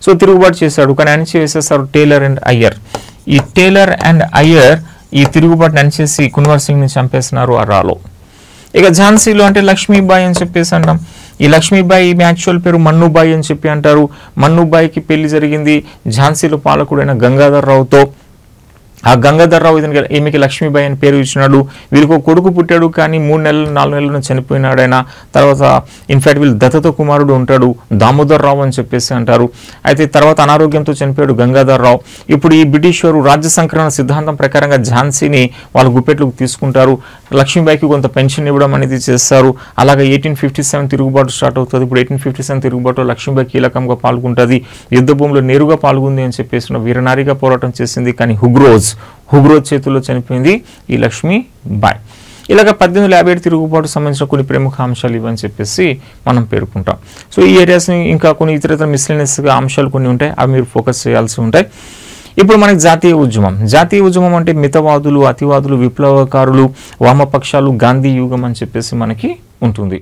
Speaker 1: సో తిరుగుబాటు చేశాడు, కానీ అణిచివేసేస్తారు టేలర్ అండ్ అయ్యర్. ఈ తిరుగుబాటుని అణిచేసి కున్వర్ సింగ్ని చంపేస్తున్నారు అర్రాలో. ఇక ఝాన్సీలో అంటే లక్ష్మీబాయి అని చెప్పేసి అంటాం. ఈ లక్ష్మీబాయి ఈమె యాక్చువల్ పేరు మన్నుబాయి అని చెప్పి అంటారు. మన్నుబాయికి పెళ్లి జరిగింది ఝాన్సీలో పాలకుడైన గంగాధర్ రావుతో. ఆ గంగాధర్రావు ఈమెకి లక్ష్మీబాయి అని పేరు ఇచ్చినాడు. వీళ్ళకి ఒక కొడుకు పుట్టాడు, కానీ 3 నెలలు 4 నెలలను చనిపోయినాడు ఆయన. తర్వాత ఇన్ఫాక్ట్ వీళ్ళు దత్తత కుమారుడు ఉంటాడు, దామోదర్రావు అని చెప్పేసి అంటారు. అయితే తర్వాత అనారోగ్యంతో చనిపోయాడు గంగాధర్రావు. ఇప్పుడు ఈ బ్రిటిష్ వారు రాజ్య సంక్రమణ సిద్ధాంతం ప్రకారంగా ఝాన్సీని వాళ్ళ గుప్పెట్లకు తీసుకుంటారు. లక్ష్మీబాయికి కొంత పెన్షన్ ఇవ్వడం అనేది చేస్తారు. అలాగే 1857 తిరుగుబాటు స్టార్ట్ అవుతుంది. ఇప్పుడు 1857 తిరుగుబాటులో లక్ష్మీబాయి కీలకంగా పాల్గొంటుంది. యుద్ధ భూమిలో నేరుగా పాల్గొంది అని చెప్పేసి వీరనారిగా పోరాటం చేసింది. కానీ హుగ్రోజ్ చేతుల్లో చనిపోయింది ఈ లక్ష్మీబాయి. ఇలాగ 1857 తిరుగుబాటు సంబంధించిన కొన్ని ప్రముఖ అంశాలు ఇవని చెప్పేసి మనం పేర్కొంటాం. సో ఈ ఏరియాస్ని ఇంకా కొన్ని ఇతర మిస్లెనియస్గా అంశాలు కొన్ని ఉంటాయి, అవి మీరు ఫోకస్ చేయాల్సి ఉంటాయి. ఇప్పుడు మనకి జాతీయ ఉద్యమం అంటే మితవాదులు, అతివాదులు, విప్లవకారులు, వామపక్షాలు, గాంధీ యుగం అని చెప్పేసి మనకి ఉంటుంది.